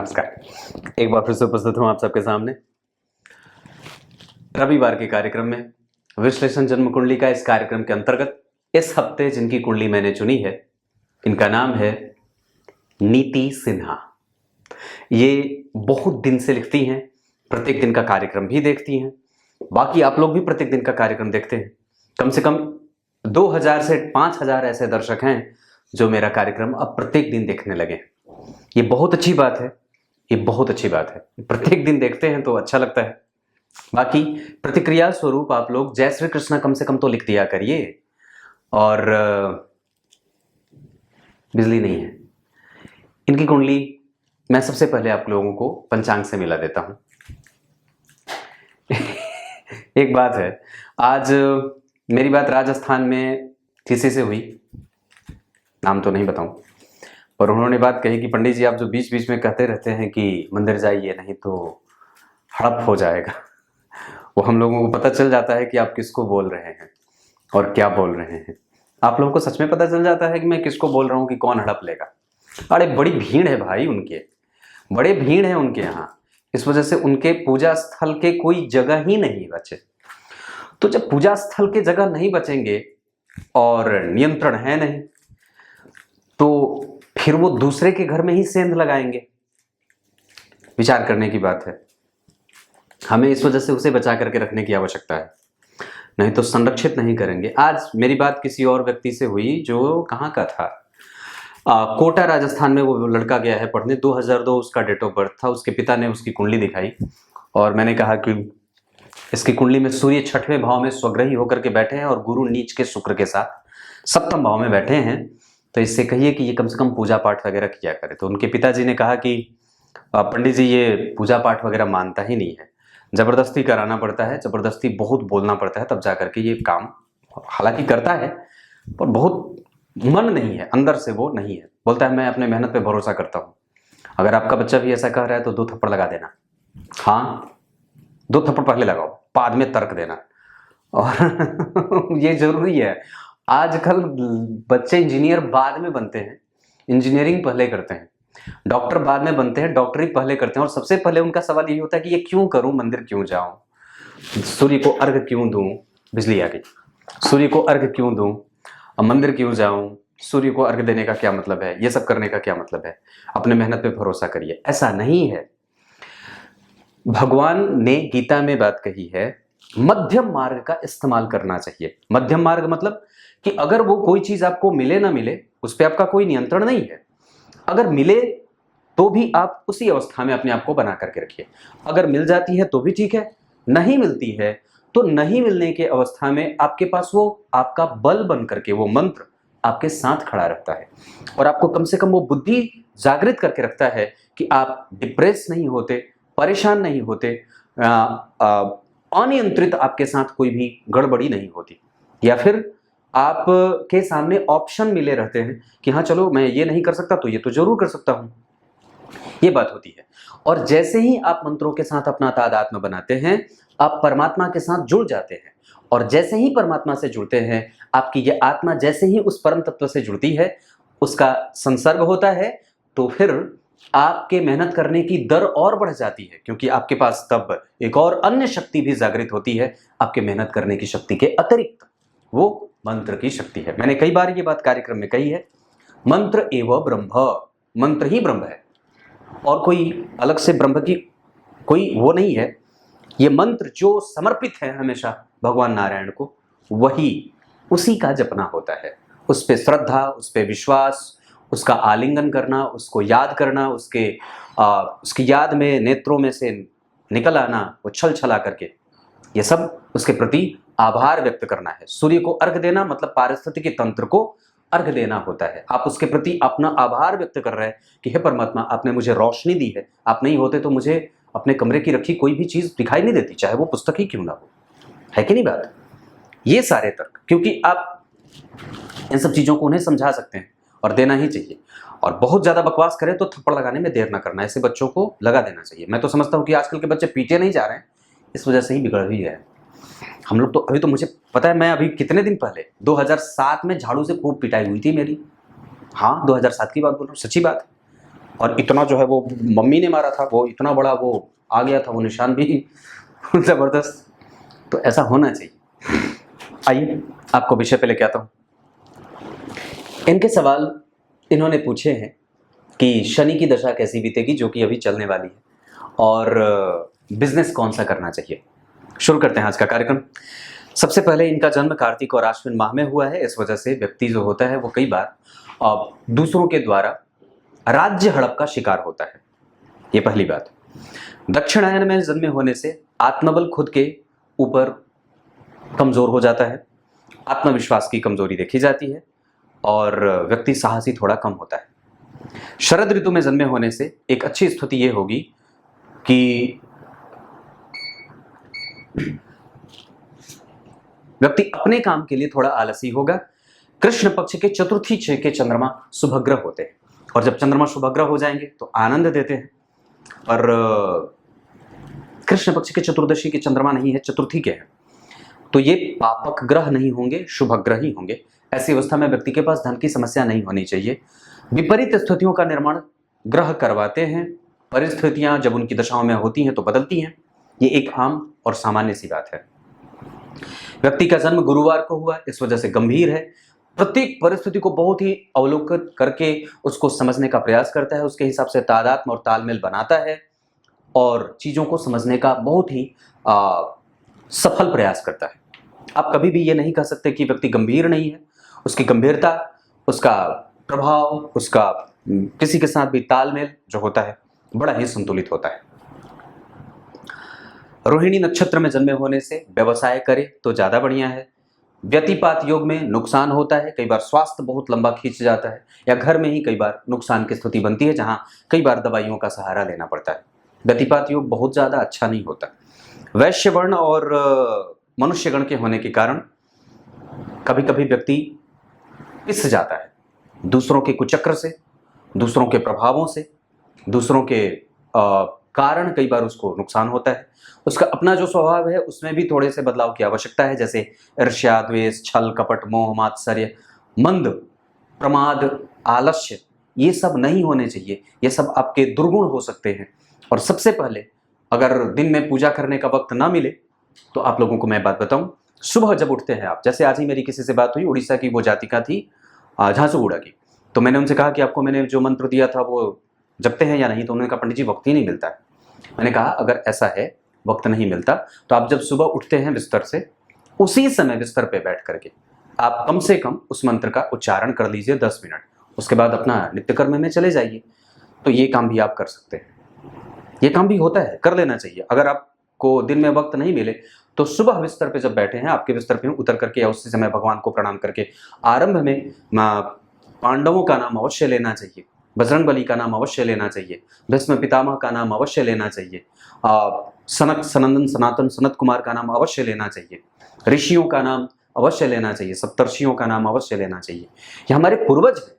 नमस्कार। एक बार फिर से उपस्थित हूं आप सबके सामने रविवार के कार्यक्रम में विश्लेषण जन्म कुंडली का। इस कार्यक्रम के अंतर्गत इस हफ्ते जिनकी कुंडली मैंने चुनी है, इनका नाम है नीति सिन्हा। ये बहुत दिन से लिखती हैं, प्रत्येक दिन का कार्यक्रम भी देखती हैं। बाकी आप लोग भी प्रत्येक दिन का कार्यक्रम देखते हैं। कम से कम 2000 से 5000 ऐसे दर्शक हैं जो मेरा कार्यक्रम अब प्रत्येक दिन देखने लगे। ये बहुत अच्छी बात है, ये बहुत अच्छी बात है। प्रत्येक दिन देखते हैं तो अच्छा लगता है। बाकी प्रतिक्रिया स्वरूप आप लोग जय श्री कृष्ण कम से कम तो लिख दिया करिए। और बिजली नहीं है। इनकी कुंडली मैं सबसे पहले आप लोगों को पंचांग से मिला देता हूं। एक बात है, आज मेरी बात राजस्थान में किसी से हुई, नाम तो नहीं बताऊं, और उन्होंने बात कही कि पंडित जी आप जो बीच बीच में कहते रहते हैं कि मंदिर जाइए नहीं तो हड़प हो जाएगा, वो हम लोगों को पता चल जाता है कि आप किसको बोल रहे हैं और क्या बोल रहे हैं। आप लोगों को सच में पता चल जाता है कि मैं किसको बोल रहा हूँ कि कौन हड़प लेगा। अरे बड़ी भीड़ है भाई, उनके बड़े भीड़ है उनके यहाँ। इस वजह से उनके पूजा स्थल के कोई जगह ही नहीं बचे। तो जब पूजा स्थल के जगह नहीं बचेंगे और नियंत्रण है नहीं, तो फिर वो दूसरे के घर में ही सेंध लगाएंगे। विचार करने की बात है। हमें इस वजह से उसे बचा करके रखने की आवश्यकता है, नहीं तो संरक्षित नहीं करेंगे। आज मेरी बात किसी और व्यक्ति से हुई जो कहाँ का था, कोटा राजस्थान में वो लड़का गया है पढ़ने। 2002 उसका डेट ऑफ बर्थ था। उसके पिता ने उसकी कुंडली दिखाई और मैंने कहा कि इसकी कुंडली में सूर्य 6वें भाव में स्वग्रही होकर के बैठे हैं और गुरु नीच के शुक्र के साथ 7वें भाव में बैठे हैं, तो इससे कहिए कि ये कम से कम पूजा पाठ वगैरह किया करे। तो उनके पिताजी ने कहा कि पंडित जी ये पूजा पाठ वगैरह मानता ही नहीं है, जबरदस्ती कराना पड़ता है, जबरदस्ती बहुत बोलना पड़ता है तब जा करके ये काम, हालांकि करता है पर बहुत मन नहीं है, अंदर से वो नहीं है। बोलता है मैं अपने मेहनत पे भरोसा करता हूँ। अगर आपका बच्चा भी ऐसा कह रहा है तो 2 थप्पड़ लगा देना। हाँ, 2 थप्पड़ पहले लगाओ, बाद में तर्क देना। और ये जरूरी है। आजकल बच्चे इंजीनियर बाद में बनते हैं, इंजीनियरिंग पहले करते हैं। डॉक्टर बाद में बनते हैं, डॉक्टरी पहले करते हैं। और सबसे पहले उनका सवाल यही होता है कि ये क्यों करूं, मंदिर क्यों जाऊं, सूर्य को अर्घ क्यों दूं, बिजली आ गई, सूर्य को अर्घ क्यों दूं, मंदिर क्यों जाऊं, सूर्य को अर्घ देने का क्या मतलब है, ये सब करने का क्या मतलब है। अपने मेहनत पे भरोसा करिए। ऐसा नहीं है। भगवान ने गीता में बात कही है, मध्यम मार्ग का इस्तेमाल करना चाहिए। मध्यम मार्ग मतलब कि अगर वो कोई चीज आपको मिले ना मिले, उस पर आपका कोई नियंत्रण नहीं है। अगर मिले तो भी आप उसी अवस्था में अपने आप को बना करके रखिए। अगर मिल जाती है तो भी ठीक है, नहीं मिलती है तो नहीं मिलने के अवस्था में आपके पास वो आपका बल बन करके, वो मंत्र आपके साथ खड़ा रहता है और आपको कम से कम वो बुद्धि जागृत करके रखता है कि आप डिप्रेस नहीं होते, परेशान नहीं होते, अनियंत्रित आपके साथ कोई भी गड़बड़ी नहीं होती। या फिर आपके सामने ऑप्शन मिले रहते हैं कि हाँ चलो मैं ये नहीं कर सकता तो ये तो जरूर कर सकता हूं, ये बात होती है। और जैसे ही आप मंत्रों के साथ अपना तादात्म्य बनाते हैं, आप परमात्मा के साथ जुड़ जाते हैं। और जैसे ही परमात्मा से जुड़ते हैं, आपकी ये आत्मा जैसे ही उस परम तत्व से जुड़ती है, उसका संसर्ग होता है, तो फिर आपके मेहनत करने की दर और बढ़ जाती है, क्योंकि आपके पास तब एक और अन्य शक्ति भी जागृत होती है आपके मेहनत करने की शक्ति के अतिरिक्त, वो मंत्र की शक्ति है। मैंने कई बार ये बात कार्यक्रम में कही है, मंत्र एवं ब्रह्म, मंत्र ही ब्रह्म है और कोई अलग से ब्रह्म की कोई वो नहीं है। ये मंत्र जो समर्पित है हमेशा भगवान नारायण को, वही उसी का जपना होता है। उस पे श्रद्धा, उस पे विश्वास, उसका आलिंगन करना, उसको याद करना, उसकी याद में नेत्रों में से निकल आना, वो छल छला करके, ये सब उसके प्रति आभार व्यक्त करना है। सूर्य को अर्घ देना मतलब पारिस्थितिकी तंत्र को अर्घ देना होता है। आप उसके प्रति अपना आभार व्यक्त कर रहे हैं कि हे परमात्मा, आपने मुझे रोशनी दी है, आप नहीं होते तो मुझे अपने कमरे की रखी कोई भी चीज दिखाई नहीं देती, चाहे वो पुस्तक ही क्यों ना हो। है कि नहीं बात? ये सारे तर्क, क्योंकि आप इन सब चीजों को उन्हें समझा सकते हैं और देना ही चाहिए। और बहुत ज्यादा बकवास करें तो थप्पड़ लगाने में देर ना करना, ऐसे बच्चों को लगा देना चाहिए। मैं तो समझता हूँ कि आजकल के बच्चे पीटे नहीं जा रहे हैं, इस वजह से ही बिगड़ भी गए। हम लोग तो अभी तो मुझे पता है, मैं अभी कितने दिन पहले 2007 में झाड़ू से खूब पिटाई हुई थी मेरी। हाँ, 2007 की बात बोल रहा हूँ, सच्ची बात है। और इतना जो है वो मम्मी ने मारा था, वो इतना बड़ा वो आ गया था, वो निशान भी जबरदस्त। तो ऐसा होना चाहिए। आइए आपको विषय पे लेके आता हूँ। इनके सवाल इन्होंने पूछे हैं कि शनि की दशा कैसी बीतेगी, जो कि अभी चलने वाली है, और बिजनेस कौन सा करना चाहिए। शुरू करते हैं आज का कार्यक्रम। सबसे पहले इनका जन्म कार्तिक और आश्विन माह में हुआ है। इस वजह से व्यक्ति जो होता है वो कई बार दूसरों के द्वारा राज्य हड़प का शिकार होता है। ये पहली बात। दक्षिणायन में जन्मे होने से आत्मबल खुद के ऊपर कमजोर हो जाता है, आत्मविश्वास की कमजोरी देखी जाती है और व्यक्ति साहसी थोड़ा कम होता है। शरद ऋतु में जन्मे होने से एक अच्छी स्थिति ये होगी कि व्यक्ति अपने काम के लिए थोड़ा आलसी होगा। कृष्ण पक्ष के चतुर्थी के चंद्रमा शुभग्रह होते हैं, और जब चंद्रमा शुभग्रह हो जाएंगे तो आनंद देते हैं। और कृष्ण पक्ष के चतुर्दशी के चंद्रमा नहीं है, चतुर्थी के हैं, तो ये पापक ग्रह नहीं होंगे, शुभग्रह ही होंगे। ऐसी अवस्था में व्यक्ति के पास धन की समस्या नहीं होनी चाहिए। विपरीत स्थितियों का निर्माण ग्रह करवाते हैं। परिस्थितियां जब उनकी दशाओं में होती हैं तो बदलती हैं। ये एक आम और सामान्य सी बात है। व्यक्ति का जन्म गुरुवार को हुआ, इस वजह से गंभीर है। प्रत्येक परिस्थिति को बहुत ही अवलोकन करके उसको समझने का प्रयास करता है, उसके हिसाब से तादात्म्य और तालमेल बनाता है और चीजों को समझने का बहुत ही सफल प्रयास करता है। आप कभी भी ये नहीं कह सकते कि व्यक्ति गंभीर नहीं है। उसकी गंभीरता, उसका प्रभाव, उसका किसी के साथ भी तालमेल जो होता है बड़ा ही संतुलित होता है। रोहिणी नक्षत्र में जन्मे होने से व्यवसाय करे तो ज्यादा बढ़िया है। व्यतिपात योग में नुकसान होता है, कई बार स्वास्थ्य बहुत लंबा खींच जाता है, या घर में ही कई बार नुकसान की स्थिति बनती है जहां कई बार दवाइयों का सहारा लेना पड़ता है। व्यतिपात योग बहुत ज्यादा अच्छा नहीं होता। वैश्य वर्ण और मनुष्य गण के होने के कारण कभी कभी व्यक्ति पिस जाता है, दूसरों के कुचक्र से, दूसरों के प्रभावों से, दूसरों के कारण कई बार उसको नुकसान होता है। उसका अपना जो स्वभाव है उसमें भी थोड़े से बदलाव की आवश्यकता है, जैसे ईर्ष्या, द्वेष, छल, कपट, मोह, मात्सर्य, मंद, प्रमाद, आलस्य, ये सब नहीं होने चाहिए। ये सब आपके दुर्गुण हो सकते हैं। और सबसे पहले अगर दिन में पूजा करने का वक्त ना मिले तो आप लोगों को मैं बात बताऊं, सुबह जब उठते हैं आप, जैसे आज ही मेरी किसी से बात हुई, उड़ीसा की वो जातिका थी, झांसुगुड़ा की, तो मैंने उनसे कहा कि आपको मैंने जो मंत्र दिया था वो जपते हैं या नहीं, तो उन्होंने कहा पंडित जी वक्त ही नहीं मिलता है। मैंने कहा अगर ऐसा है, वक्त नहीं मिलता, तो आप जब सुबह उठते हैं बिस्तर से, उसी समय बिस्तर पे बैठ करके आप कम से कम उस मंत्र का उच्चारण कर लीजिए 10 मिनट, उसके बाद अपना नित्य कर्म में चले जाइए। तो ये काम भी आप कर सकते हैं, ये काम भी होता है, कर लेना चाहिए। अगर आपको दिन में वक्त नहीं मिले तो सुबह बिस्तर पे जब बैठे हैं, आपके बिस्तर पे उतर करके या उसी समय भगवान को प्रणाम करके आरंभ में पांडवों का नाम अवश्य लेना चाहिए, बजरंगबली का नाम अवश्य लेना चाहिए, भीष्म पितामह का नाम अवश्य लेना चाहिए, सनक सनंदन सनातन सनत कुमार का नाम अवश्य लेना चाहिए, ऋषियों का नाम अवश्य लेना चाहिए, सप्तर्षियों का नाम अवश्य लेना चाहिए। ये हमारे पूर्वज हैं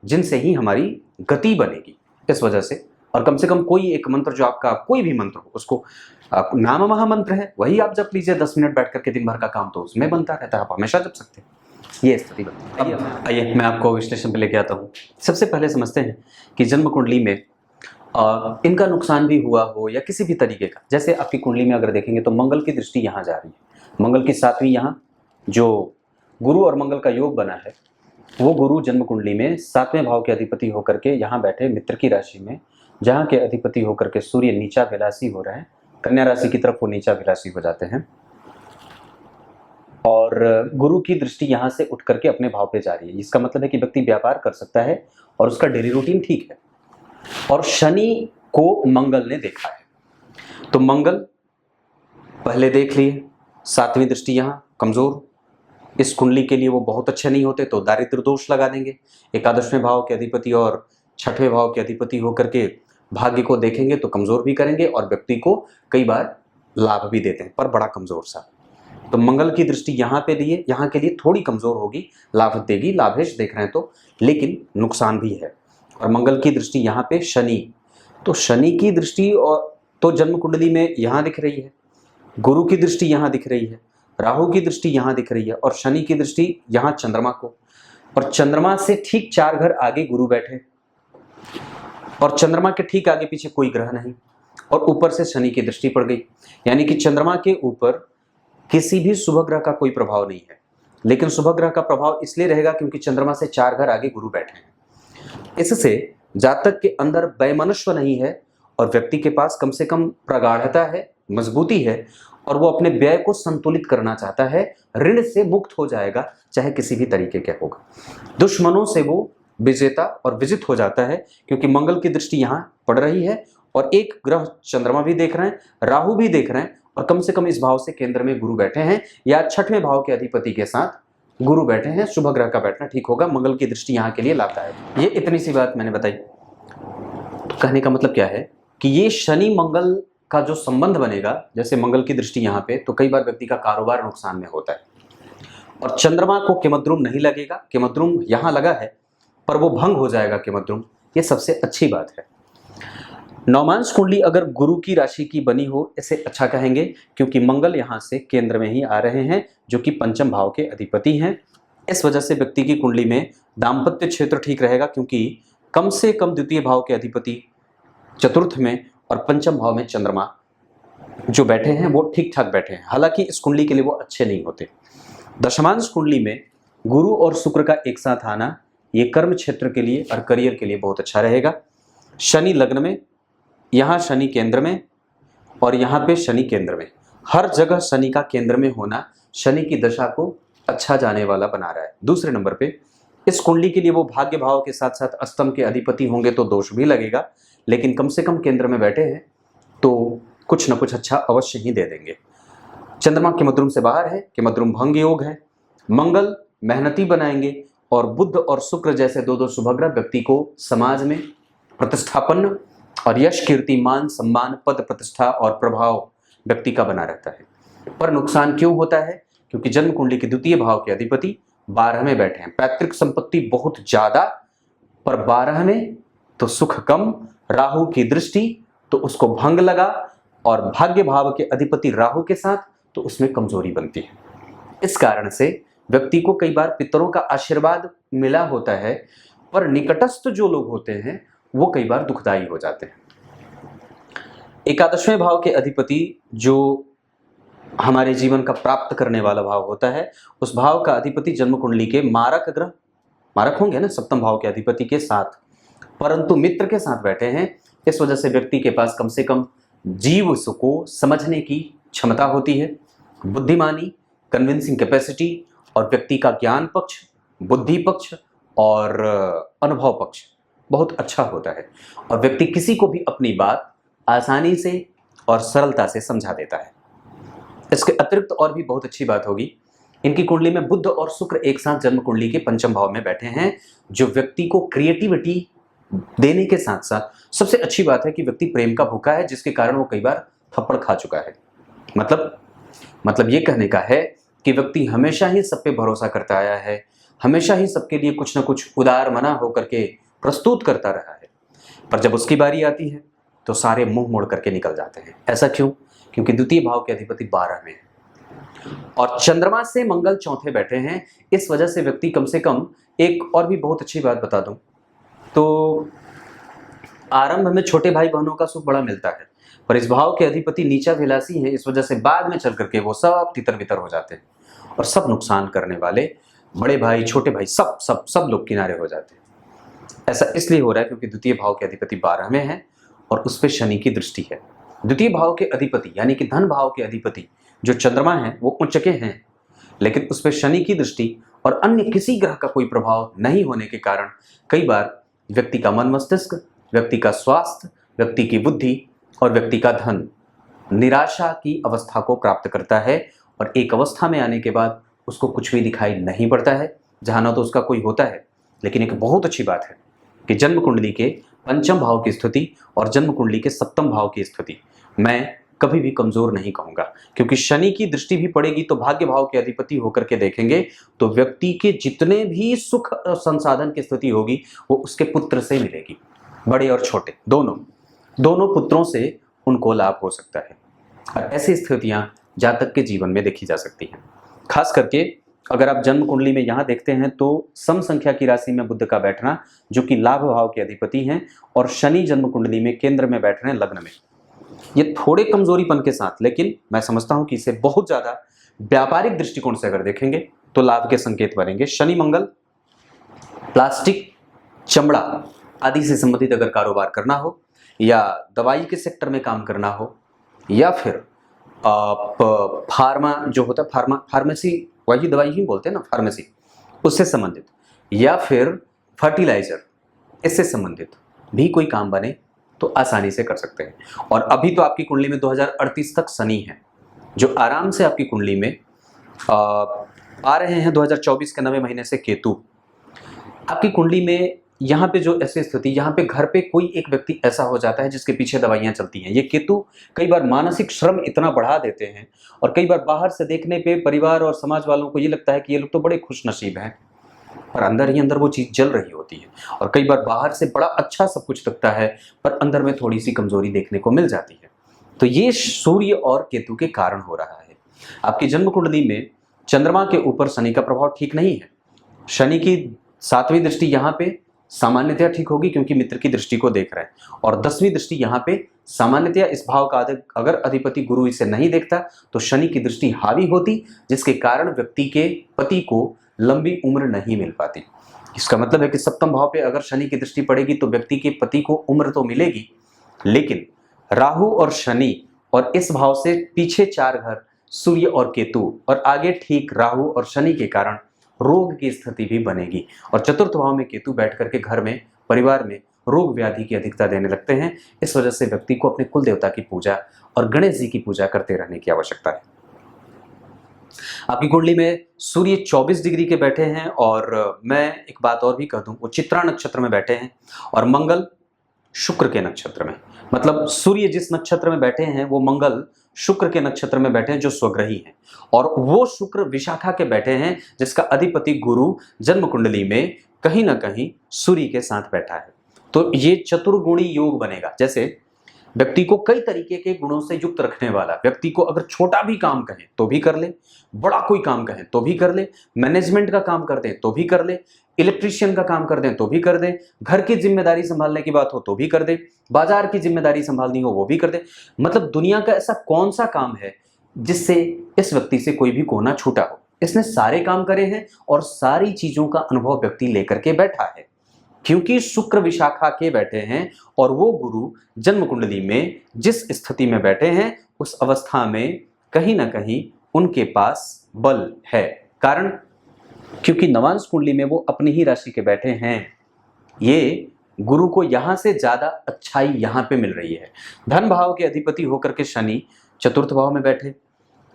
जिनसे ही हमारी गति बनेगी। इस वजह से, और कम से कम कोई एक मंत्र, जो आपका कोई भी मंत्र हो, उसको नाम महामंत्र है वही आप जप लीजिए 10 मिनट बैठ करके। दिन भर का काम तो उसमें बनता रहता है, आप हमेशा जप सकते हैं। ये स्थिति बनती है। आइए मैं आपको विश्लेषण पे लेके आता हूँ। सबसे पहले समझते हैं कि जन्म कुंडली में इनका नुकसान भी हुआ हो या किसी भी तरीके का, जैसे आपकी कुंडली में अगर देखेंगे तो मंगल की दृष्टि यहाँ जा रही है, मंगल की 7वीं यहाँ, जो गुरु और मंगल का योग बना है, वो गुरु जन्म कुंडली में 7वें भाव के अधिपति होकर के यहाँ बैठे मित्र की राशि में, जहाँ के अधिपति होकर के सूर्य नीचा विलासी हो रहा है, कन्या राशि की तरफ वो नीचा विलासी हो जाते हैं, और गुरु की दृष्टि यहाँ से उठ करके अपने भाव पे जा रही है। इसका मतलब है कि व्यक्ति व्यापार कर सकता है और उसका डेली रूटीन ठीक है। और शनि को मंगल ने देखा है, तो मंगल पहले देख लिए, 7वीं दृष्टि यहाँ कमजोर, इस कुंडली के लिए वो बहुत अच्छे नहीं होते, तो दारिद्र दोष लगा देंगे। 11वें भाव के अधिपति और 6वें भाव के अधिपति होकर के भाग्य को देखेंगे तो कमजोर भी करेंगे, और व्यक्ति को कई बार लाभ भी देते हैं, पर बड़ा कमजोर सा। तो मंगल की दृष्टि यहाँ पे दिए, यहाँ के लिए थोड़ी कमजोर होगी, लाभ देगी, लाभेश देख रहे हैं तो, लेकिन नुकसान भी है। और मंगल की दृष्टि यहाँ पे शनि, तो शनि की दृष्टि और तो जन्म कुंडली में यहाँ दिख रही है, गुरु की दृष्टि यहाँ दिख रही है, राहु की दृष्टि यहाँ दिख रही है, और शनि की दृष्टि यहाँ चंद्रमा को, और चंद्रमा से ठीक 4 घर आगे गुरु बैठे, और चंद्रमा के ठीक आगे पीछे कोई ग्रह नहीं, और ऊपर से शनि की दृष्टि पड़ गई, यानी कि चंद्रमा के ऊपर किसी भी शुभ ग्रह का कोई प्रभाव नहीं है। लेकिन शुभ ग्रह का प्रभाव इसलिए रहेगा क्योंकि चंद्रमा से 4 घर आगे गुरु बैठे हैं। इससे जातक के अंदर वैमनस्व नहीं है और व्यक्ति के पास कम से कम प्रगाढ़ता है, मजबूती है, और वो अपने व्यय को संतुलित करना चाहता है। ऋण से मुक्त हो जाएगा, चाहे किसी भी तरीके का होगा। दुश्मनों से वो विजेता और विजित हो जाता है, क्योंकि मंगल की दृष्टि यहाँ पड़ रही है और एक ग्रह चंद्रमा भी देख रहे हैं, राहु भी देख रहे हैं, और कम से कम इस भाव से केंद्र में गुरु बैठे हैं, या 6वें भाव के अधिपति के साथ गुरु बैठे हैं। शुभ ग्रह का बैठना ठीक होगा, मंगल की दृष्टि यहाँ के लिए लाभदायक है। ये इतनी सी बात मैंने बताई। तो कहने का मतलब क्या है कि ये शनि मंगल का जो संबंध बनेगा, जैसे मंगल की दृष्टि यहाँ पे, तो कई बार व्यक्ति का कारोबार नुकसान में होता है। और चंद्रमा को केमद्रुम नहीं लगेगा, केमद्रुम यहाँ लगा है पर वो भंग हो जाएगा केमद्रुम, ये सबसे अच्छी बात है। नौमांश कुंडली अगर गुरु की राशि की बनी हो, इसे अच्छा कहेंगे, क्योंकि मंगल यहाँ से केंद्र में ही आ रहे हैं, जो कि पंचम भाव के अधिपति हैं। इस वजह से व्यक्ति की कुंडली में दाम्पत्य क्षेत्र ठीक रहेगा, क्योंकि कम से कम द्वितीय भाव के अधिपति चतुर्थ में और पंचम भाव में चंद्रमा जो बैठे हैं वो ठीक ठाक बैठे हैं। हालांकि इस कुंडली के लिए वो अच्छे नहीं होते। दशमांश कुंडली में गुरु और शुक्र का एक साथ आना, ये कर्म क्षेत्र के लिए और करियर के लिए बहुत अच्छा रहेगा। शनि लग्न में, यहाँ शनि केंद्र में, और यहाँ पे शनि केंद्र में, हर जगह शनि का केंद्र में होना शनि की दशा को अच्छा जाने वाला बना रहा है। दूसरे नंबर पे इस कुंडली के लिए वो भाग्य भाव के साथ साथ अष्टम के अधिपति होंगे तो दोष भी लगेगा, लेकिन कम से कम केंद्र में बैठे हैं तो कुछ न कुछ अच्छा अवश्य ही दे देंगे। चंद्रमा केमद्रुम से बाहर है, केमद्रुम भंग योग है। मंगल मेहनती बनाएंगे, और बुध और शुक्र जैसे दो शुभ ग्रह व्यक्ति को समाज में प्रतिष्ठापन्न और यश, कीर्ति, मान, सम्मान, पद, प्रतिष्ठा और प्रभाव व्यक्ति का बना रहता है। पर नुकसान क्यों होता है? क्योंकि जन्म कुंडली के द्वितीय भाव के अधिपति 12 में बैठे हैं। पैतृक संपत्ति बहुत ज्यादा, पर 12 में तो सुख कम, राहु की दृष्टि तो उसको भंग लगा, और भाग्य भाव के अधिपति राहु के साथ तो उसमें कमजोरी बनती है। इस कारण से व्यक्ति को कई बार पितरों का आशीर्वाद मिला होता है, पर निकटस्थ जो लोग होते हैं वो कई बार दुखदायी हो जाते हैं। एकादशवें भाव के अधिपति जो हमारे जीवन का प्राप्त करने वाला भाव होता है, उस भाव का अधिपति जन्म कुंडली के मारक ग्रह, मारक होंगे ना सप्तम भाव के अधिपति के साथ, परंतु मित्र के साथ बैठे हैं। इस वजह से व्यक्ति के पास कम से कम जीव को समझने की क्षमता होती है, बुद्धिमानी, कन्विंसिंग कैपेसिटी, और व्यक्ति का ज्ञान पक्ष, बुद्धि पक्ष और अनुभव पक्ष बहुत अच्छा होता है, और व्यक्ति किसी को भी अपनी बात आसानी से और सरलता से समझा देता है। इसके अतिरिक्त और भी बहुत अच्छी बात होगी, इनकी कुंडली में बुध और शुक्र एक साथ जन्म कुंडली के पंचम भाव में बैठे हैं, जो व्यक्ति को क्रिएटिविटी देने के साथ साथ सबसे अच्छी बात है कि व्यक्ति प्रेम का भूखा है, जिसके कारण वो कई बार थप्पड़ खा चुका है। मतलब ये कहने का है कि व्यक्ति हमेशा ही सब पे भरोसा करता आया है, हमेशा ही सबके लिए कुछ ना कुछ उदार मना होकर के प्रस्तुत करता रहा है, पर जब उसकी बारी आती है तो सारे मुंह मोड़ करके निकल जाते हैं। ऐसा क्यों? क्योंकि द्वितीय भाव के अधिपति 12 में है और चंद्रमा से मंगल चौथे बैठे हैं। इस वजह से व्यक्ति कम से कम, एक और भी बहुत अच्छी बात बता दूं तो, आरंभ में छोटे भाई बहनों का सुख बड़ा मिलता है, पर इस भाव के अधिपति नीचा विलासी है, इस वजह से बाद में चल करके वो सब तितर बितर हो जाते हैं, और सब नुकसान करने वाले बड़े भाई, छोटे भाई, सब लोग किनारे हो जाते हैं। ऐसा इसलिए हो रहा है क्योंकि द्वितीय भाव के अधिपति 12 में है और उस पर शनि की दृष्टि है। द्वितीय भाव के अधिपति यानी कि धन भाव के अधिपति जो चंद्रमा है वो उच्च के हैं, लेकिन उस पर शनि की दृष्टि और अन्य किसी ग्रह का कोई प्रभाव नहीं होने के कारण कई बार व्यक्ति का मन मस्तिष्क, व्यक्ति का स्वास्थ्य, व्यक्ति की बुद्धि और व्यक्ति का धन निराशा की अवस्था को प्राप्त करता है, और एक अवस्था में आने के बाद उसको कुछ भी दिखाई नहीं पड़ता है, जहाँ ना तो उसका कोई होता है। लेकिन एक बहुत अच्छी बात है कि जन्म कुंडली के पंचम भाव की स्थिति और जन्म कुंडली के सप्तम भाव की स्थिति मैं कभी भी कमजोर नहीं कहूंगा, क्योंकि शनि की दृष्टि भी पड़ेगी तो भाग्य भाव के अधिपति होकर के देखेंगे तो व्यक्ति के जितने भी सुख संसाधन की स्थिति होगी वो उसके पुत्र से मिलेगी, बड़े और छोटे दोनों पुत्रों से उनको लाभ हो सकता है। और ऐसी स्थितियां जातक के जीवन में देखी जा सकती हैं। खास करके अगर आप जन्म कुंडली में यहाँ देखते हैं तो सम संख्या की राशि में बुध का बैठना, जो कि लाभ भाव के अधिपति हैं, और शनि जन्म कुंडली में केंद्र में बैठ रहे हैं लग्न में। ये थोड़े कमजोरीपन के साथ, लेकिन मैं समझता हूं कि इसे बहुत ज्यादा व्यापारिक दृष्टिकोण से अगर देखेंगे तो लाभ के संकेत बनेंगे। शनि मंगल प्लास्टिक, चमड़ा आदि से संबंधित अगर कारोबार करना हो, या दवाई के सेक्टर में काम करना हो, या फिर आप फार्मा जो होता है, फार्मेसी, वही दवाई ही बोलते हैं ना, फार्मेसी, उससे संबंधित, या फिर फर्टिलाइजर, इससे संबंधित भी कोई काम बने तो आसानी से कर सकते हैं। और अभी तो आपकी कुंडली में 2038 तक शनि है, जो आराम से आपकी कुंडली में आ रहे हैं। 2024 के 9वें महीने से केतु आपकी कुंडली में, यहाँ पे जो ऐसी स्थिति, यहाँ पे घर पे कोई एक व्यक्ति ऐसा हो जाता है जिसके पीछे दवाइयाँ चलती हैं। ये केतु कई बार मानसिक श्रम इतना बढ़ा देते हैं, और कई बार बाहर से देखने पे परिवार और समाज वालों को ये लगता है कि ये लोग तो बड़े खुश नसीब हैं, पर अंदर ही अंदर वो चीज़ जल रही होती है। और कई बार बाहर से बड़ा अच्छा सब कुछ लगता है, पर अंदर में थोड़ी सी कमजोरी देखने को मिल जाती है। तो ये सूर्य और केतु के कारण हो रहा है। आपकी जन्म कुंडली में चंद्रमा के ऊपर शनि का प्रभाव ठीक नहीं है। शनि की 7वीं दृष्टि यहाँ पे सामान्यतया ठीक होगी, क्योंकि मित्र की दृष्टि को देख रहे हैं, और 10वीं दृष्टि यहाँ पे सामान्यतया इस भाव का अगर अधिपति गुरु इसे नहीं देखता तो शनि की दृष्टि हावी होती, जिसके कारण व्यक्ति के पति को लंबी उम्र नहीं मिल पाती। इसका मतलब है कि सप्तम भाव पे अगर शनि की दृष्टि पड़ेगी तो व्यक्ति के पति को उम्र तो मिलेगी, लेकिन राहु और शनि और इस भाव से पीछे 4 घर सूर्य और केतु, और आगे ठीक राहु और शनि के कारण रोग की स्थिति भी बनेगी। और चतुर्थ भाव में केतु बैठ करके घर में, परिवार में रोग व्याधि की अधिकता देने लगते हैं। इस वजह से व्यक्ति को अपने कुल देवता की पूजा और गणेश जी की पूजा करते रहने की आवश्यकता है। आपकी कुंडली में सूर्य 24 डिग्री के बैठे हैं, और मैं एक बात और भी कह दूं, वो चित्रा नक्षत्र में बैठे हैं, और मंगल शुक्र के नक्षत्र में, मतलब सूर्य जिस नक्षत्र में बैठे हैं वो मंगल शुक्र के नक्षत्र में बैठे हैं, जो स्वग्रही हैं, और वो शुक्र विशाखा के बैठे हैं, जिसका अधिपति गुरु जन्म कुंडली में कहीं ना कहीं सूर्य के साथ बैठा है। तो ये चतुर्गुणी योग बनेगा। जैसे व्यक्ति को कई तरीके के गुणों से युक्त रखने वाला, व्यक्ति को अगर छोटा भी काम कहें तो भी कर ले, बड़ा कोई काम कहें तो भी कर ले, मैनेजमेंट का काम कर दें तो भी कर ले, इलेक्ट्रीशियन का काम कर दें तो भी कर दें, घर की जिम्मेदारी संभालने की बात हो तो भी कर दे, बाजार की जिम्मेदारी संभालनी हो वो भी कर दे। मतलब दुनिया का ऐसा कौन सा काम है जिससे इस व्यक्ति से कोई भी कोना छूटा हो। इसने सारे काम करे हैं और सारी चीजों का अनुभव व्यक्ति लेकर के बैठा है, क्योंकि शुक्र विशाखा के बैठे हैं, और वो गुरु जन्म कुंडली में जिस स्थिति में बैठे हैं उस अवस्था में कहीं ना कहीं उनके पास बल है। कारण क्योंकि नवांश कुंडली में वो अपनी ही राशि के बैठे हैं। ये गुरु को यहां से ज्यादा अच्छाई यहां पे मिल रही है। धन भाव के अधिपति होकर के शनि चतुर्थ भाव में बैठे,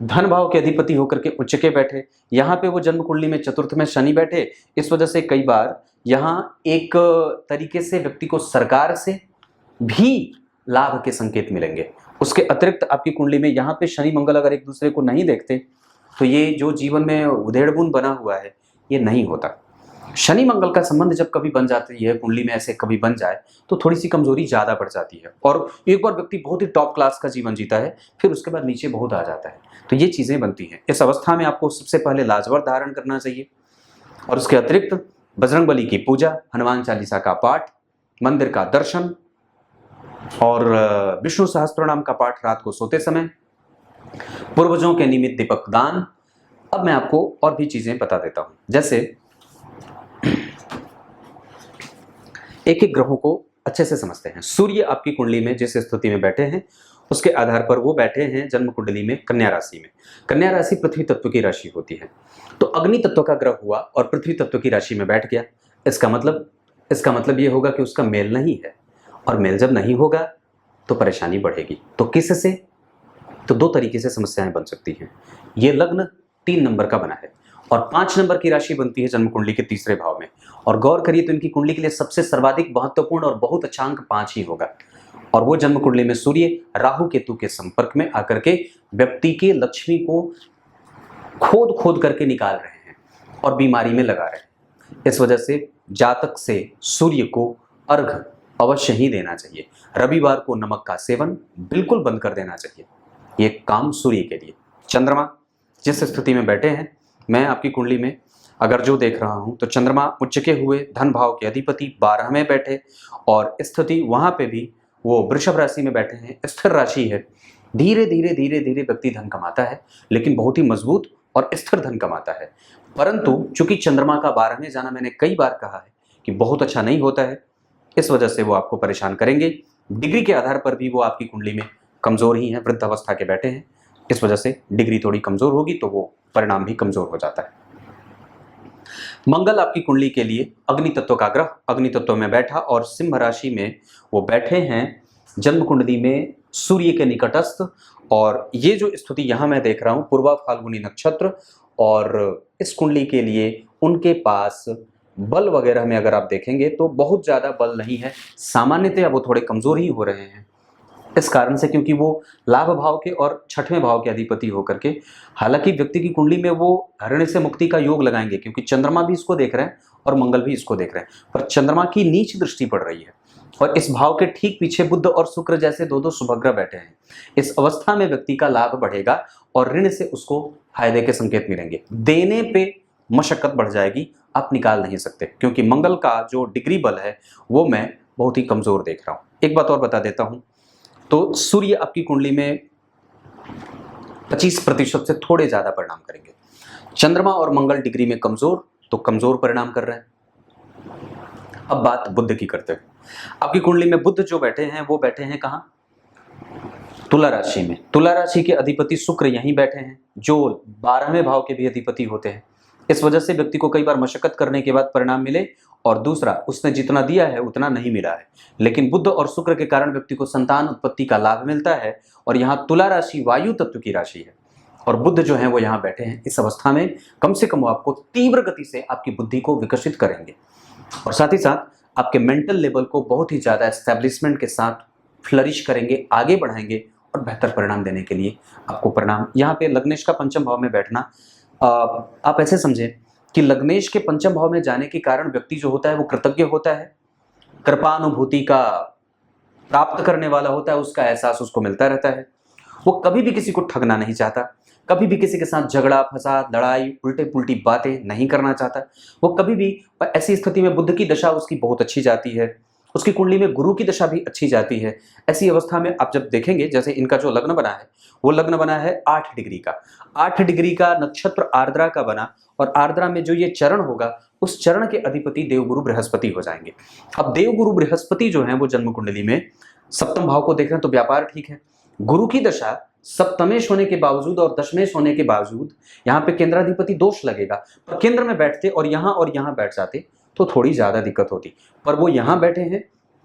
धन भाव के अधिपति होकर के उच्च के बैठे, यहाँ पे वो जन्म कुंडली में चतुर्थ में शनि बैठे। इस वजह से कई बार यहाँ एक तरीके से व्यक्ति को सरकार से भी लाभ के संकेत मिलेंगे। उसके अतिरिक्त आपकी कुंडली में यहाँ पे शनि मंगल अगर एक दूसरे को नहीं देखते तो ये जो जीवन में उधेड़-बुन बना हुआ है ये नहीं होता। शनि मंगल का संबंध जब कभी बन जाती है कुंडली में, ऐसे कभी बन जाए तो थोड़ी सी कमजोरी ज्यादा बढ़ जाती है, और एक बार व्यक्ति बहुत ही टॉप क्लास का जीवन जीता है, फिर उसके बाद नीचे बहुत आ जाता है। तो ये चीजें बनती हैं। इस अवस्था में आपको सबसे पहले लाजवर धारण करना चाहिए, और उसके अतिरिक्त बजरंगबली की पूजा, हनुमान चालीसा का पाठ, मंदिर का दर्शन, और विष्णु सहस्त्रनाम का पाठ रात को सोते समय, पूर्वजों के निमित्त दीपक दान। अब मैं आपको और भी चीजें बता देता हूं। जैसे एक एक ग्रहों को अच्छे से समझते हैं। सूर्य आपकी कुंडली में जिस स्थिति में बैठे हैं उसके आधार पर वो बैठे हैं जन्म कुंडली में कन्या राशि में। कन्या राशि पृथ्वी तत्व की राशि होती है, तो अग्नि तत्व का ग्रह हुआ और पृथ्वी तत्व की राशि में बैठ गया। इसका मतलब ये होगा कि उसका मेल नहीं है, और मेल जब नहीं होगा तो परेशानी बढ़ेगी। तो किससे? तो 2 तरीके से समस्याएं बन सकती हैं। ये लग्न 3 नंबर का बना है और 5 नंबर की राशि बनती है जन्म कुंडली के तीसरे भाव में, और गौर करिए तो इनकी कुंडली के लिए सबसे सर्वाधिक महत्वपूर्ण और बहुत अच्छा अंक 5 ही होगा। और वो जन्म कुंडली में सूर्य राहु केतु के संपर्क में आकर के व्यक्ति के लक्ष्मी को खोद खोद करके निकाल रहे हैं और बीमारी में लगा रहे हैं। इस वजह से जातक से सूर्य को अर्घ अवश्य ही देना चाहिए। रविवार को नमक का सेवन बिल्कुल बंद कर देना चाहिए। ये काम सूर्य के लिए। चंद्रमा जिस स्थिति में बैठे हैं मैं आपकी कुंडली में अगर जो देख रहा हूं तो चंद्रमा उच्च के हुए धन भाव के अधिपति 12 में बैठे और स्थिति वहां पे भी वो वृषभ राशि में बैठे हैं, स्थिर राशि है। धीरे धीरे धीरे धीरे व्यक्ति धन कमाता है, लेकिन बहुत ही मजबूत और स्थिर धन कमाता है। परंतु चूंकि चंद्रमा का 12 में जाना मैंने कई बार कहा है कि बहुत अच्छा नहीं होता है, इस वजह से वो आपको परेशान करेंगे। डिग्री के आधार पर भी वो आपकी कुंडली में कमजोर ही है, वृद्ध अवस्था के बैठे हैं, इस वजह से डिग्री थोड़ी कमजोर होगी तो वो परिणाम भी कमजोर हो जाता है। मंगल आपकी कुंडली के लिए अग्नि तत्व का ग्रह, अग्नि तत्व में बैठा और सिंह राशि में वो बैठे हैं जन्म कुंडली में सूर्य के निकटस्थ। और ये जो स्थिति यहां मैं देख रहा हूं पूर्वा फाल्गुनी नक्षत्र, और इस कुंडली के लिए उनके पास बल वगैरह में अगर आप देखेंगे तो बहुत ज्यादा बल नहीं है, सामान्यतः वो थोड़े कमजोर ही हो रहे हैं। इस कारण से क्योंकि वो लाभ भाव के और छठवें भाव के अधिपति होकर के, हालांकि व्यक्ति की कुंडली में वो ऋण से मुक्ति का योग लगाएंगे क्योंकि चंद्रमा भी इसको देख रहे हैं और मंगल भी इसको देख रहे हैं, पर चंद्रमा की नीच दृष्टि पड़ रही है और इस भाव के ठीक पीछे बुध और शुक्र जैसे दो शुभग्रह बैठे हैं। इस अवस्था में व्यक्ति का लाभ बढ़ेगा और ऋण से उसको फायदे के संकेत मिलेंगे। देने पे मशक्कत बढ़ जाएगी, आप निकाल नहीं सकते, क्योंकि मंगल का जो डिग्री बल है वो मैं बहुत ही कमजोर देख रहा हूं। एक बात और बता देता हूं, तो सूर्य आपकी कुंडली में 25% से थोड़े ज्यादा परिणाम करेंगे। चंद्रमा और मंगल डिग्री में कमजोर, तो कमजोर परिणाम कर रहे हैं। अब बात बुध की करते हैं। आपकी कुंडली में बुध जो बैठे हैं वो बैठे हैं कहां? तुला राशि में। तुला राशि के अधिपति शुक्र यहीं बैठे हैं, जो 12वें भाव के भी अधिपति होते हैं। इस वजह से व्यक्ति को कई बार मशक्कत करने के बाद परिणाम मिले, और दूसरा उसने जितना दिया है उतना नहीं मिला है। लेकिन बुध और शुक्र के कारण व्यक्ति को संतान उत्पत्ति का लाभ मिलता है। और यहाँ तुला राशि वायु तत्व की राशि है और बुध जो है वो यहाँ बैठे हैं। इस अवस्था में कम से कम वो आपको तीव्र गति से आपकी बुद्धि को विकसित करेंगे और साथ ही साथ आपके मेंटल लेवल को बहुत ही ज्यादा एस्टेब्लिशमेंट के साथ फ्लरिश करेंगे, आगे बढ़ाएंगे और बेहतर परिणाम देने के लिए आपको परिणाम। यहाँ पे लग्नेश का पंचम भाव में बैठना, आप ऐसे समझें कि लग्नेश के पंचम भाव में जाने के कारण व्यक्ति जो होता है वो कृतज्ञ होता है, कृपानुभूति का प्राप्त करने वाला होता है, उसका एहसास उसको मिलता रहता है। वो कभी भी किसी को ठगना नहीं चाहता, कभी भी किसी के साथ झगड़ा फसाद लड़ाई उल्टे पुल्टी बातें नहीं करना चाहता। वो कभी भी, ऐसी स्थिति में बुध की दशा उसकी बहुत अच्छी जाती है, उसकी कुंडली में गुरु की दशा भी अच्छी जाती है। ऐसी अवस्था में आप जब देखेंगे, जैसे इनका जो लग्न बना है वो लग्न बना है 8 डिग्री का, 8 डिग्री का नक्षत्र आर्द्रा का बना, और आर्द्रा में जो ये चरण होगा उस चरण के अधिपति देवगुरु बृहस्पति हो जाएंगे। अब देवगुरु बृहस्पति जो है वो जन्म कुंडली में सप्तम भाव को देख रहे हैं तो व्यापार ठीक है। गुरु की दशा सप्तमेश होने के बावजूद और दशमेश होने के बावजूद यहाँ पे केंद्राधिपति दोष लगेगा, पर केंद्र में बैठते और यहाँ बैठ जाते तो थोड़ी ज्यादा दिक्कत होती, पर वो यहाँ बैठे हैं।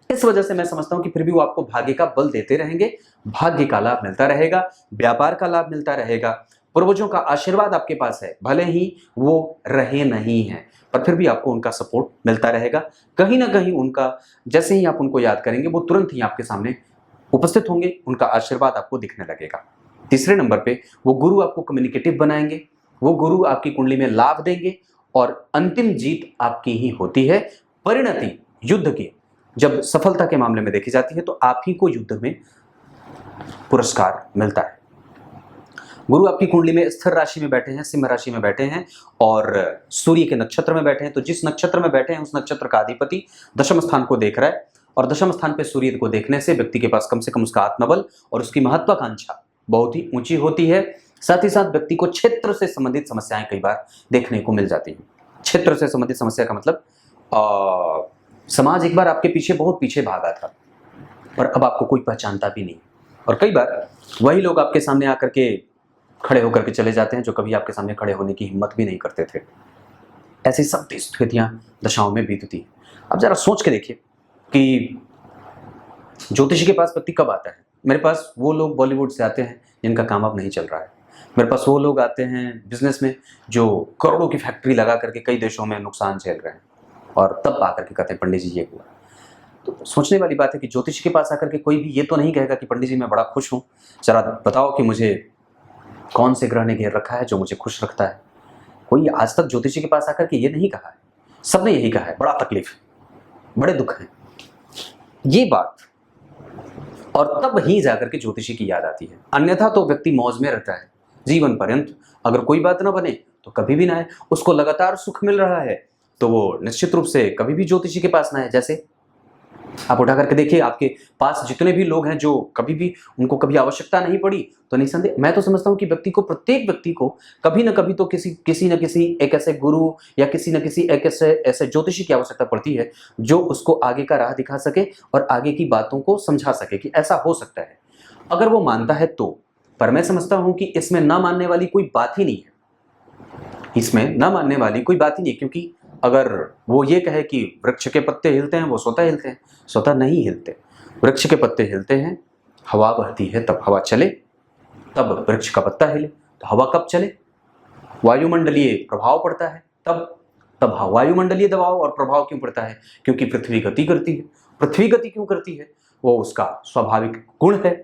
इस वजह से मैं समझता हूं कि फिर भी वो आपको भाग्य का बल देते रहेंगे, भाग्य का लाभ मिलता रहेगा, व्यापार का लाभ मिलता रहेगा, पूर्वजों का आशीर्वाद आपके पास है, भले ही वो रहे नहीं है पर फिर भी आपको उनका सपोर्ट मिलता रहेगा। कहीं ना कहीं उनका, जैसे ही आप उनको याद करेंगे वो तुरंत ही आपके सामने उपस्थित होंगे, उनका आशीर्वाद आपको दिखने लगेगा। तीसरे नंबर पे वो गुरु आपको कम्युनिकेटिव बनाएंगे, वो गुरु आपकी कुंडली में लाभ देंगे और अंतिम जीत आपकी ही होती है। परिणति युद्ध की जब सफलता के मामले में देखी जाती है तो आप ही को युद्ध में पुरस्कार मिलता है। गुरु आपकी कुंडली में स्थिर राशि में बैठे हैं, सिंह राशि में बैठे हैं और सूर्य के नक्षत्र में बैठे हैं, तो जिस नक्षत्र में बैठे हैं उस नक्षत्र का अधिपति दशम स्थान को देख रहा है, और दशम स्थान पे सूर्य को देखने से व्यक्ति के पास कम से कम उसका आत्मबल और उसकी महत्वाकांक्षा बहुत ही ऊंची होती है। साथ ही साथ व्यक्ति को क्षेत्र से संबंधित समस्याएं कई बार देखने को मिल जाती हैं। क्षेत्र से संबंधित समस्या का मतलब समाज एक बार आपके पीछे बहुत पीछे भागा था पर अब आपको कोई पहचानता भी नहीं, और कई बार वही लोग आपके सामने आकर के खड़े होकर के चले जाते हैं जो कभी आपके सामने खड़े होने की हिम्मत भी नहीं करते थे। ऐसी सब स्थितियां दशाओं में बीतती हैं। अब जरा सोच के देखिए कि ज्योतिषी के पास व्यक्ति कब आता है। मेरे पास वो लोग बॉलीवुड से आते हैं जिनका काम अब नहीं चल रहा है, मेरे पास वो लोग आते हैं बिजनेस में जो करोड़ों की फैक्ट्री लगा करके कई देशों में नुकसान झेल रहे हैं, और तब आकर के कहते हैं पंडित जी ये हुआ। तो सोचने वाली बात है कि ज्योतिषी के पास आकर के कोई भी ये तो नहीं कहेगा कि पंडित जी मैं बड़ा खुश हूँ, जरा बताओ कि मुझे कौन से ग्रह ने घेर रखा है जो मुझे खुश रखता है। कोई आज तक ज्योतिषी के पास आकर के ये नहीं कहा है, सबने यही कहा है बड़ा तकलीफ है, बड़े दुख हैं, ये बात। और तब ही जाकर के ज्योतिषी की याद आती है, अन्यथा तो व्यक्ति मौज में रहता है जीवन पर्यंत। अगर कोई बात ना बने तो कभी भी ना आए। उसको लगातार सुख मिल रहा है तो वो निश्चित रूप से कभी भी ज्योतिषी के पास ना आए। जैसे आप उठा करके देखिए, आपके पास जितने भी लोग हैं जो कभी भी उनको कभी आवश्यकता नहीं पड़ी, तो निसंदेह मैं तो समझता हूं कि प्रत्येक व्यक्ति को कभी ना कभी तो किसी न किसी एक ऐसे गुरु या किसी न किसी एक ऐसे ज्योतिषी की आवश्यकता पड़ती है जो उसको आगे का राह दिखा सके और आगे की बातों को समझा सके कि ऐसा हो सकता है, अगर वो मानता है तो। पर मैं समझता हूं कि इसमें न मानने वाली कोई बात ही नहीं है, इसमें न मानने वाली कोई बात ही नहीं, क्योंकि अगर वो ये कहे कि वृक्ष के पत्ते हिलते हैं, वो स्वतः हिलते हैं, स्वतः नहीं हिलते। वृक्ष के पत्ते हिलते हैं, हवा बहती है तब हवा चले, तब वृक्ष का पत्ता हिले। तो हवा कब चले? वायुमंडलीय प्रभाव पड़ता है तब वायुमंडलीय दबाव और प्रभाव क्यों पड़ता है? क्योंकि पृथ्वी गति करती है। पृथ्वी गति क्यों करती है? वो उसका स्वाभाविक गुण है।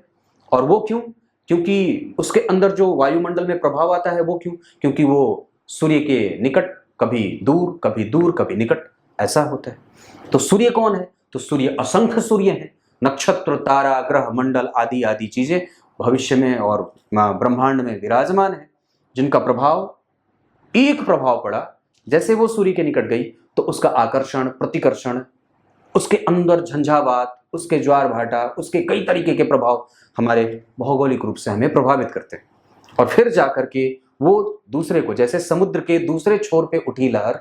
और वो क्यों? क्योंकि उसके अंदर जो वायुमंडल में प्रभाव आता है वो क्यों? क्योंकि वो सूर्य के निकट, कभी दूर कभी दूर कभी निकट, ऐसा होता है। तो सूर्य कौन है? तो सूर्य असंख्य सूर्य हैं, नक्षत्र, तारा, ग्रह, मंडल आदि आदि चीजें भविष्य में और ब्रह्मांड में विराजमान है, जिनका प्रभाव, एक प्रभाव पड़ा, जैसे वो सूर्य के निकट गई तो उसका आकर्षण, प्रतिकर्षण, उसके अंदर झंझावात, उसके ज्वार भाटा, उसके कई तरीके के प्रभाव हमारे भौगोलिक रूप से हमें प्रभावित करते हैं। और फिर जाकर के वो दूसरे को, जैसे समुद्र के दूसरे छोर पे उठी लहर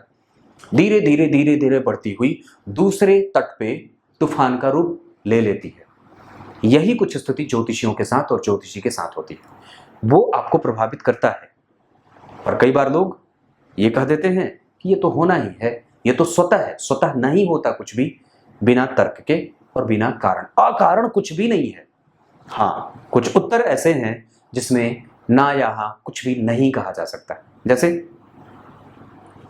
धीरे धीरे धीरे धीरे बढ़ती हुई दूसरे तट पे तूफान का रूप ले लेती है। यही कुछ स्थिति ज्योतिषियों के साथ और ज्योतिषी के साथ होती है, वो आपको प्रभावित करता है। और कई बार लोग ये कह देते हैं कि ये तो होना ही है, ये तो स्वतः है। स्वतः नहीं होता कुछ भी बिना तर्क के और बिना कारण, अकारण कुछ भी नहीं है। हाँ, कुछ उत्तर ऐसे हैं जिसमें ना यहाँ कुछ भी नहीं कहा जा सकता, जैसे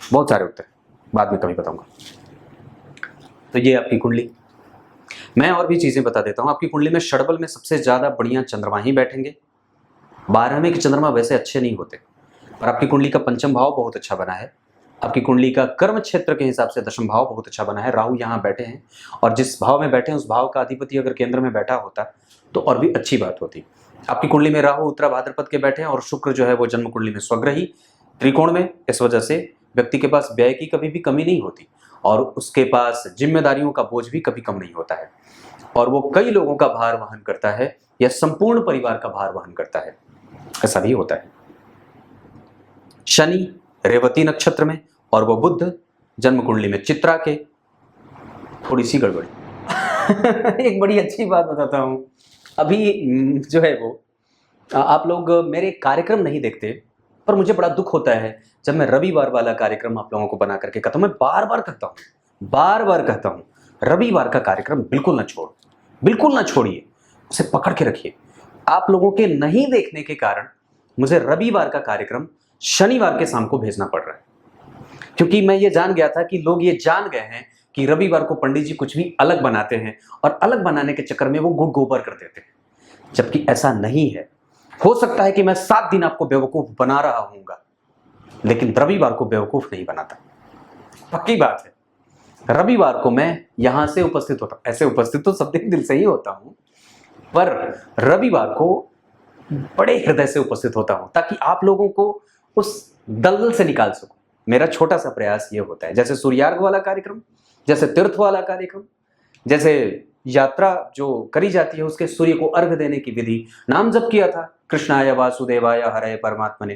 बहुत सारे उत्तर बाद में कभी बताऊंगा। तो ये आपकी कुंडली, मैं और भी चीजें बता देता हूं। आपकी कुंडली में षडबल में सबसे ज्यादा बढ़िया चंद्रमा ही बैठेंगे। 12वें के चंद्रमा वैसे अच्छे नहीं होते, पर आपकी कुंडली का पंचम भाव बहुत अच्छा बना है। आपकी कुंडली का कर्म क्षेत्र के हिसाब से दशम भाव बहुत अच्छा बना है। राहु यहाँ बैठे हैं, और जिस भाव में बैठे हैं उस भाव का अधिपति अगर केंद्र में बैठा होता तो और भी अच्छी बात होती। आपकी कुंडली में राहु उत्तरा भाद्रपद के बैठे हैं, और शुक्र जो है वो जन्म कुंडली में स्वग्रही त्रिकोण में। इस वजह से व्यक्ति के पास व्यय की कभी भी कमी नहीं होती, और उसके पास जिम्मेदारियों का बोझ भी कभी कम नहीं होता है, और वो कई लोगों का भार वहन करता है या संपूर्ण परिवार का भार वहन करता है, ऐसा भी होता है। शनि रेवती नक्षत्र में, और वो बुध जन्म कुंडली में चित्रा के। थोड़ी सी गड़बड़ी एक बड़ी अच्छी बात बताता हूं, अभी जो है वो आप लोग मेरे कार्यक्रम नहीं देखते, पर मुझे बड़ा दुख होता है जब मैं रविवार वाला कार्यक्रम आप लोगों को बना करके कहता हूं। मैं बार बार कहता हूं, रविवार का कार्यक्रम बिल्कुल ना छोड़िए, उसे पकड़ के रखिए। आप लोगों के नहीं देखने के कारण मुझे रविवार का कार्यक्रम शनिवार के शाम को भेजना पड़ रहा है, क्योंकि मैं ये जान गया था कि लोग ये जान गए हैं कि रविवार को पंडित जी कुछ भी अलग बनाते हैं, और अलग बनाने के चक्कर में वो गुड़ गोबर कर देते हैं, जबकि ऐसा नहीं है। हो सकता है कि मैं 7 दिन आपको बेवकूफ बना रहा हूँगा, लेकिन रविवार को बेवकूफ नहीं बनाता, पक्की बात है। रविवार को मैं यहां से उपस्थित होता हूं, ऐसे उपस्थित तो सब दिन दिल से ही होता हूं, पर रविवार को बड़े हृदय से उपस्थित होता हूं, ताकि आप लोगों को उस दलदल से निकाल सकूं। मेरा छोटा सा प्रयास ये होता है, जैसे सूर्यार्घ वाला कार्यक्रम, जैसे तीर्थ वाला कार्यक्रम, जैसे यात्रा जो करी जाती है उसके सूर्य को अर्घ देने की विधि, नाम जप किया था, कृष्णाय वासुदेवाय हरे परमात्मने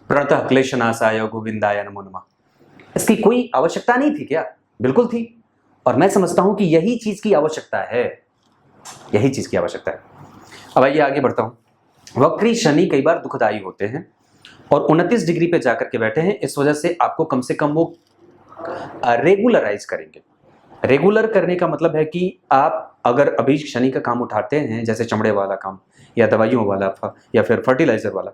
प्रणतः क्लेशनाशाय गोविंदाय नमो नमः। इसकी कोई आवश्यकता नहीं थी क्या? बिल्कुल थी, और मैं समझता हूं कि यही चीज की आवश्यकता है, यही चीज की आवश्यकता है। अब आइए आगे बढ़ता हूं। वक्री शनि कई बार दुखदायी होते हैं, और 29 डिग्री पे जाकर के बैठे हैं, इस वजह से आपको कम से कम वो रेगुलराइज करेंगे। रेगुलर करने का मतलब है कि आप अगर अभी शनि का काम उठाते हैं, जैसे चमड़े वाला काम या दवाइयों वाला या फिर फर्टिलाइजर वाला,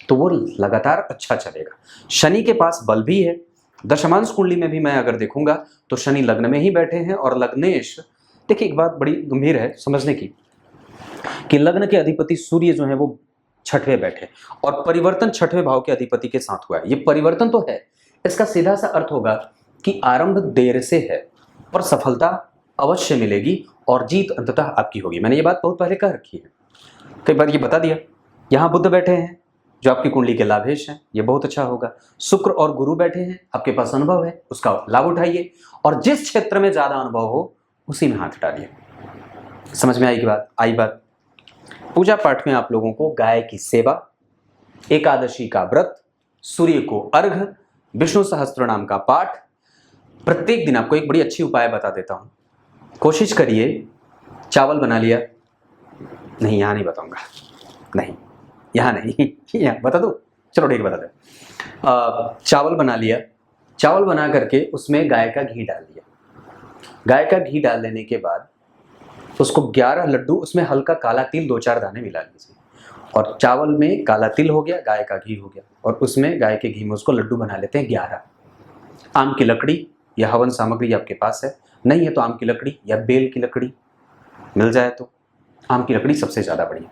तो वो लगातार अच्छा चलेगा। शनि के पास बल भी है। दशमांश कुंडली में भी मैं अगर देखूंगा तो शनि लग्न में ही बैठे हैं, और लग्नेश, देखिए एक बात बड़ी गंभीर है समझने की, कि लग्न के अधिपति सूर्य जो है वो 6वें बैठे, और परिवर्तन 6वें भाव के अधिपति के साथ हुआ है। ये परिवर्तन तो है, इसका सीधा सा अर्थ होगा कि आरंभ देर से है, पर सफलता अवश्य मिलेगी, और जीत अंततः आपकी होगी। मैंने ये बात बहुत पहले कह रखी है, कई बार ये बता दिया। यहाँ बुध बैठे हैं, जो आपकी कुंडली के लाभेश हैं, ये बहुत अच्छा होगा। शुक्र और गुरु बैठे हैं, आपके पास अनुभव है, उसका लाभ उठाइए और जिस क्षेत्र में ज्यादा अनुभव हो उसी में हाथ डालिए। समझ में आई बात। पूजा पाठ में आप लोगों को गाय की सेवा, एकादशी का व्रत, सूर्य को अर्घ, विष्णु सहस्त्र नाम का पाठ, प्रत्येक दिन आपको एक बड़ी अच्छी उपाय बता देता हूं। कोशिश करिए, चावल बना लिया, नहीं यहाँ नहीं बताऊंगा, नहीं यहाँ नहीं, यहाँ बता दो, चलो ठीक बता दो। चावल बना लिया, चावल बना करके उसमें गाय का घी डाल दिया। गाय का घी डाल देने के बाद उसको 11 लड्डू, उसमें हल्का काला तिल 2-4 दाने मिला लीजिए और चावल में काला तिल हो गया, गाय का घी हो गया और उसमें गाय के घी में उसको लड्डू बना लेते हैं 11। आम की लकड़ी या हवन सामग्री आपके पास है, नहीं है तो आम की लकड़ी या बेल की लकड़ी मिल जाए तो आम की लकड़ी सबसे ज़्यादा बढ़िया,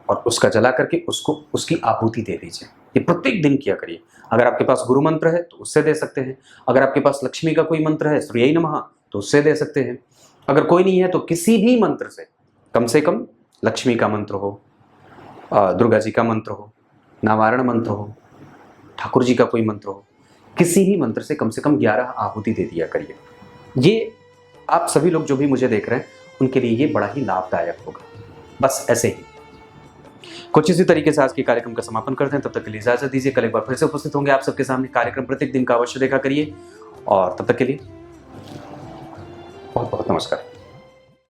और उसका जला करके उसको उसकी आहुति दे दीजिए। ये प्रत्येक दिन किया करिए। अगर आपके पास गुरु मंत्र है तो उससे दे सकते हैं, अगर आपके पास लक्ष्मी का कोई मंत्र है, श्रीयै नमः, तो उससे दे सकते हैं। अगर कोई नहीं है तो किसी भी मंत्र से कम लक्ष्मी का मंत्र हो, दुर्गा जी का मंत्र हो, नारायण मंत्र हो, ठाकुर जी का कोई मंत्र हो, किसी भी मंत्र से कम 11 आहुति दे दिया करिए। ये आप सभी लोग जो भी मुझे देख रहे हैं उनके लिए ये बड़ा ही लाभदायक होगा। बस ऐसे ही कुछ इसी तरीके से आज के कार्यक्रम का समापन करते हैं। तब तक के लिए इजाजत दीजिए। कल एक बार फिर से उपस्थित होंगे आप सबके सामने। कार्यक्रम प्रत्येक दिन का अवश्य देखा करिए और तब तक के लिए बहुत बहुत नमस्कार।